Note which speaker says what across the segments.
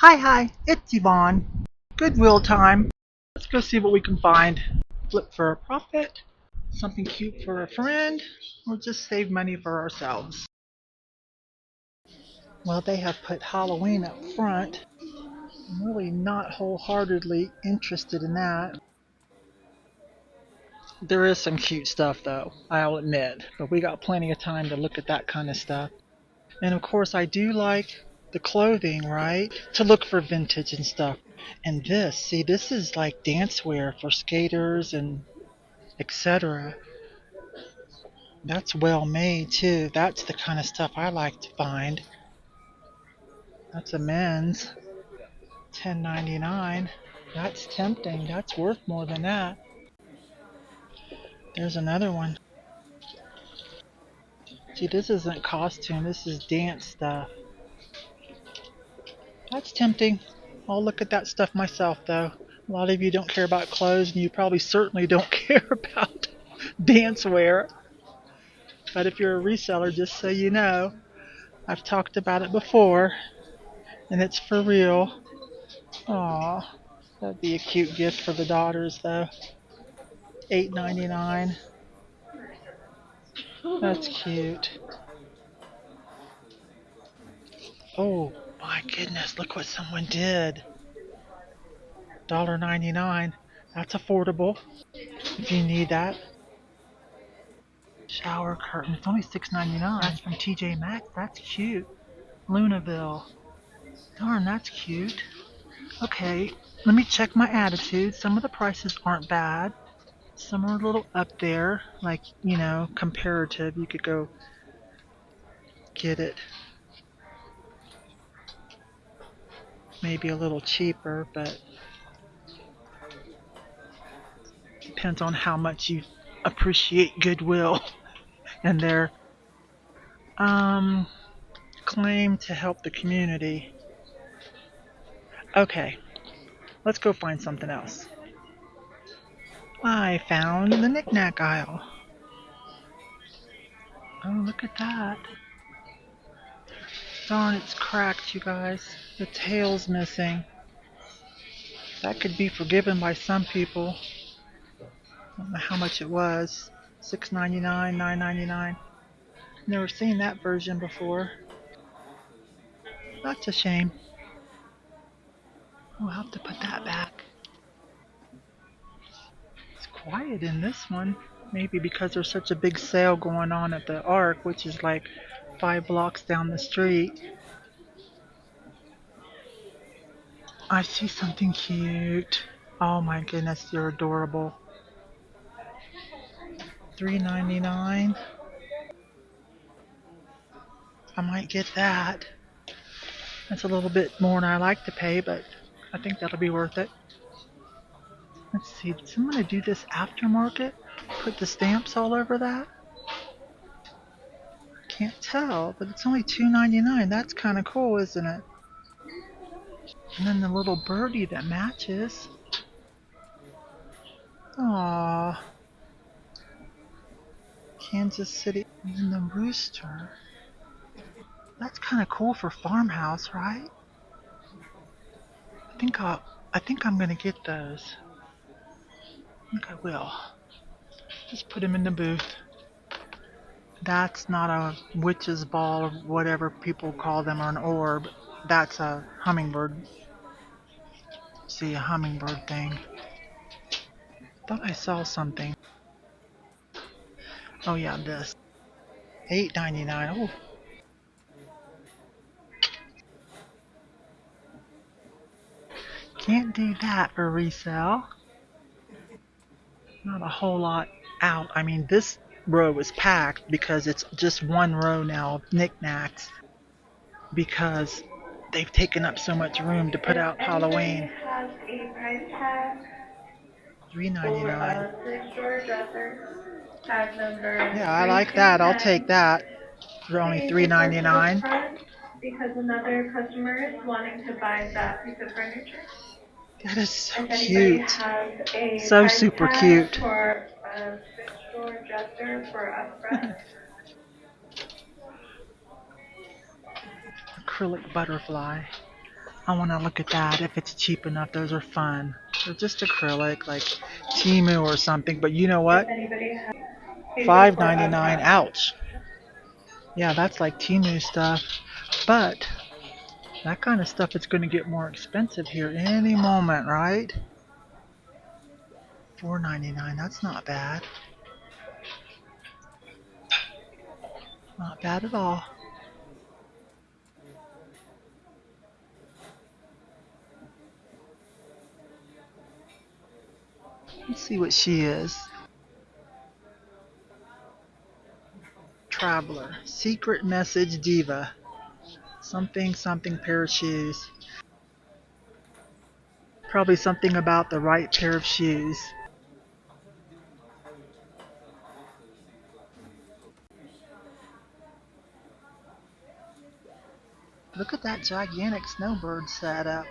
Speaker 1: Hi, it's Yvon. Goodwill time. Let's go see what we can find. Flip for a profit, something cute for a friend, or just save money for ourselves. Well, they have put Halloween up front. I'm really not wholeheartedly interested in that. There is some cute stuff though, I'll admit, but we got plenty of time to look at that kind of stuff. And of course, I do like the clothing, right? To look for vintage and stuff. And this is like dance wear for skaters and etc. That's well made too. That's the kind of stuff I like to find. That's a men's $10.99. That's tempting. That's worth more than that. There's another one. See, this isn't costume. This is dance stuff. That's tempting. I'll look at that stuff myself though. A lot of you don't care about clothes, and you probably certainly don't care about dance wear. But if you're a reseller, just so you know, I've talked about it before, and it's for real. Aw, that'd be a cute gift for the daughters, though. $8.99. That's cute. Oh my goodness! Look what someone did. $1.99. That's affordable if you need that. Shower curtain. It's only $6.99. That's from TJ Maxx. That's cute. Lunaville. Darn, that's cute. Okay, let me check my attitude. Some of the prices aren't bad. Some are a little up there, like, comparative. You could go get it maybe a little cheaper, but depends on how much you appreciate Goodwill and their um claim to help the community. Okay, let's go find something else. I found the knick-knack aisle. Oh, look at that. Darn, it's cracked, you guys. The tail's missing. That could be forgiven by some people. I don't know how much it was. $6.99, $9.99. Never seen that version before. That's a shame. We'll have to put that back. It's quiet in this one. Maybe because there's such a big sale going on at the Arc, which is like 5 blocks down the street. I see something cute. Oh my goodness, you're adorable. $3.99. I might get that. That's a little bit more than I like to pay, but I think that'll be worth it. Let's see, did someone do this aftermarket? Put the stamps all over that? Can't tell, but it's only $2.99. That's kind of cool, isn't it? And then the little birdie that matches. Aww. Kansas City. And then the rooster. That's kind of cool for farmhouse, right? I think I'm gonna get those. I think I will. Just put them in the booth. That's not a witch's ball or whatever people call them, or an orb. That's a hummingbird. See, a hummingbird thing. Thought I saw something. Oh yeah, this. $8.99. Oh, can't do that for resale. Not a whole lot out. I mean, this row is packed because it's just one row now of knickknacks because they've taken up so much room to put out Halloween.
Speaker 2: Has a price tag
Speaker 1: $3.99.
Speaker 2: thrift store dresser. Tag number
Speaker 1: Yeah, I like that. I'll take that for only $3.99.
Speaker 2: Because another customer is wanting to buy that piece of furniture.
Speaker 1: That is so
Speaker 2: If anybody
Speaker 1: cute.
Speaker 2: has a
Speaker 1: So
Speaker 2: price
Speaker 1: super
Speaker 2: tag
Speaker 1: cute.
Speaker 2: for a thrift store dresser for upfront.
Speaker 1: Acrylic butterfly. I want to look at that if it's cheap enough. Those are fun. They're just acrylic, like Timu or something. But you know what?
Speaker 2: If anybody has pages for
Speaker 1: $5.99.
Speaker 2: us.
Speaker 1: Ouch. Yeah, that's like Timu stuff. But that kind of stuff is going to get more expensive here any moment, right? $4.99. That's not bad. Not bad at all. Let's see what she is. Traveler. Secret message diva. Something, something pair of shoes. Probably something about the right pair of shoes. Look at that gigantic snowbird set up.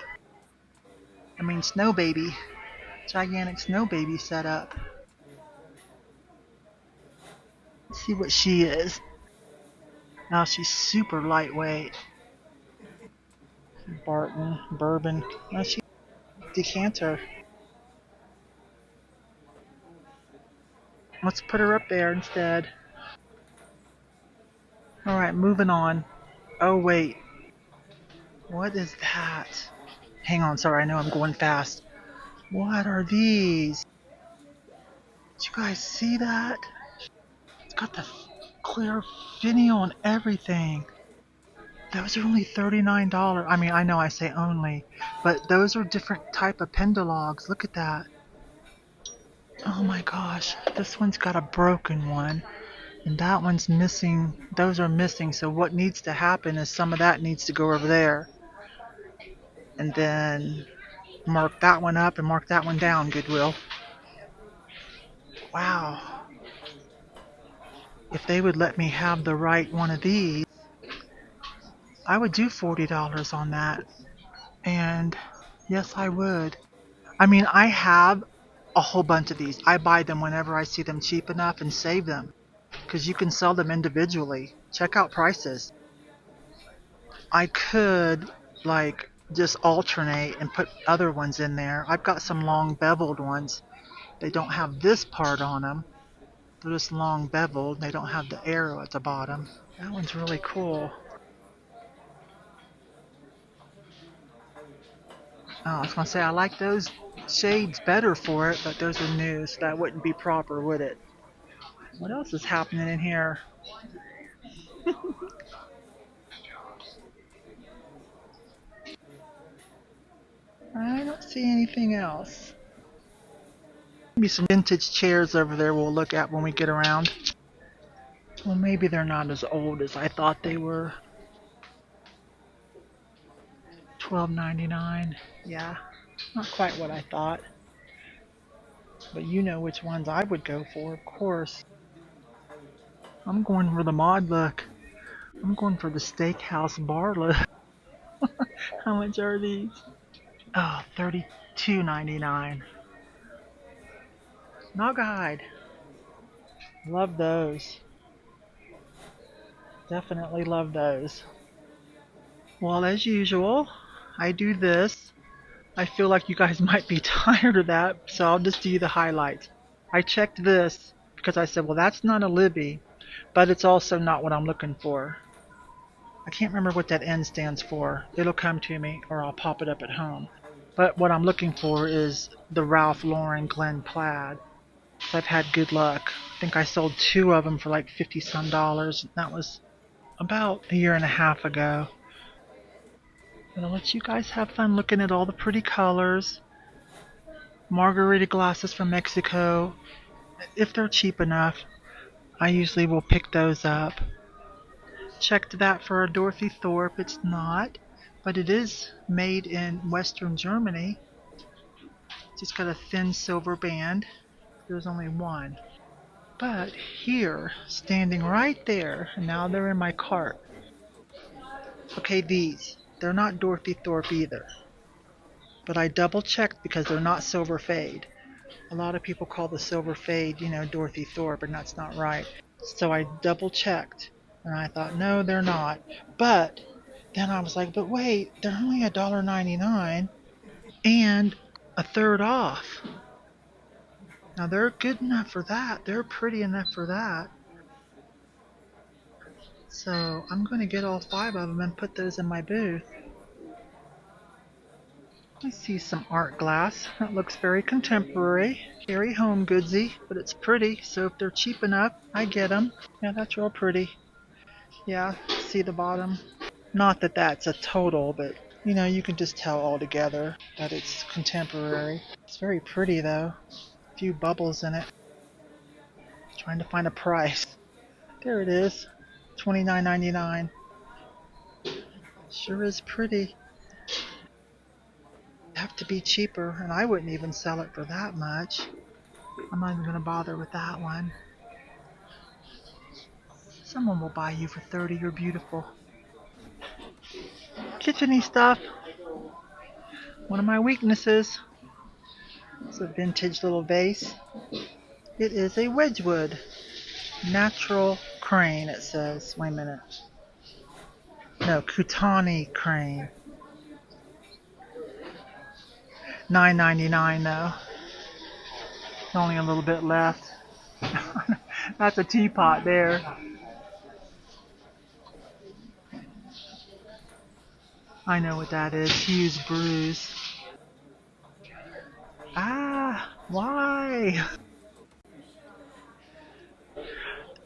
Speaker 1: I mean, snow baby. Gigantic snow baby set up. Let's see what she is. Now she's super lightweight. Barton, bourbon. Now she's decanter. Let's put her up there instead. Alright, moving on. Oh, wait. What is that? Hang on, sorry, I know I'm going fast. What are these? Did you guys see that? It's got the clear finial and everything. Those are only $39. I mean, I know I say only, but those are different type of pendologs. Look at that. Oh my gosh, this one's got a broken one, and that one's missing. Those are missing, so what needs to happen is some of that needs to go over there. And then mark that one up and mark that one down, Goodwill. Wow. If they would let me have the right one of these, I would do $40 on that. And yes, I would. I mean, I have a whole bunch of these. I buy them whenever I see them cheap enough and save them. Because you can sell them individually. Check out prices. I could, like, just alternate and put other ones in there. I've got some long beveled ones. They don't have this part on them. They're just long beveled. They don't have the arrow at the bottom. That one's really cool. Oh, I was going to say, I like those shades better for it, but those are new, so that wouldn't be proper, would it? What else is happening in here? I don't see anything else. Maybe some vintage chairs over there we'll look at when we get around. Well, maybe they're not as old as I thought they were. $12.99. Yeah, not quite what I thought. But you know which ones I would go for, of course. I'm going for the mod look. I'm going for the steakhouse bar look. How much are these? Oh, $32.99. Naugahyde. Love those. Definitely love those. Well, as usual, I do this. I feel like you guys might be tired of that, so I'll just do the highlights. I checked this because I said, well, that's not a Libby, but it's also not what I'm looking for. I can't remember what that N stands for. It'll come to me, or I'll pop it up at home. But what I'm looking for is the Ralph Lauren Glen Plaid. So I've had good luck. I think I sold 2 of them for like 50 some dollars. That was about a year and a half ago. I'm gonna let you guys have fun looking at all the pretty colors. Margarita glasses from Mexico. If they're cheap enough, I usually will pick those up. Checked that for a Dorothy Thorpe. It's not, but it is made in Western Germany. Just got a thin silver band. There's only one. But here, standing right there, and now they're in my cart. Okay, these. They're not Dorothy Thorpe either. But I double checked because they're not silver fade. A lot of people call the silver fade, Dorothy Thorpe, and that's not right. So I double checked, and I thought, no, they're not. But Then I was like, but wait, they're only $1.99 and a third off. Now they're good enough for that. They're pretty enough for that. So I'm going to get all 5 of them and put those in my booth. I see some art glass. That looks very contemporary, very home goodsy, but it's pretty. So if they're cheap enough, I get them. Yeah, that's real pretty. Yeah, see the bottom. Not that that's a total, but you know, you can just tell altogether that it's contemporary. It's very pretty though. A few bubbles in it. Trying to find a price. There it is. $29.99. Sure is pretty. Have to be cheaper, and I wouldn't even sell it for that much. I'm not even going to bother with that one. Someone will buy you for 30. You're beautiful. Kitcheny stuff. One of my weaknesses. It's a vintage little vase. It is a Wedgwood. Natural crane, it says. Wait a minute. No, Kutani crane. $9.99 though. Only a little bit left. That's a teapot there. I know what that is. Hugh's Brews. Ah, why?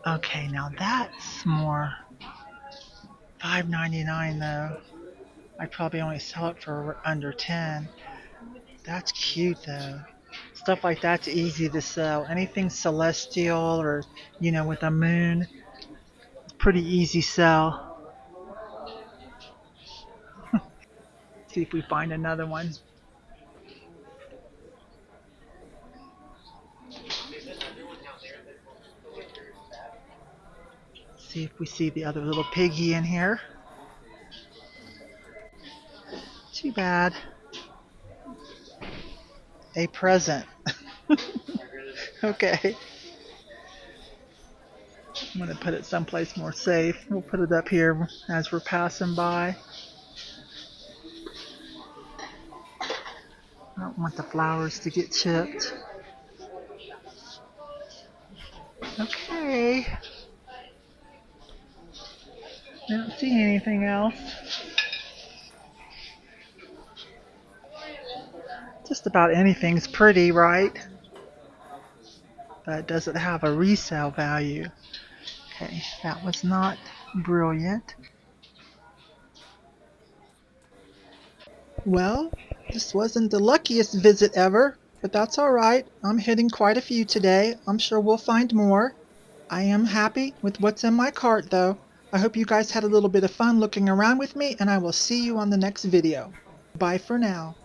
Speaker 1: Okay, now that's more. $5.99 though. I'd probably only sell it for under 10. That's cute though. Stuff like that's easy to sell. Anything celestial or, you know, with a moon, it's pretty easy sell. See if we find another one. See if we see the other little piggy in here. Too bad. A present. Okay. I'm going to put it someplace more safe. We'll put it up here as we're passing by. I don't want the flowers to get chipped. Okay. I don't see anything else. Just about anything's pretty, right? But does it have a resale value? Okay, that was not brilliant. Well, this wasn't the luckiest visit ever, but that's alright. I'm hitting quite a few today. I'm sure we'll find more. I am happy with what's in my cart though. I hope you guys had a little bit of fun looking around with me, and I will see you on the next video. Bye for now.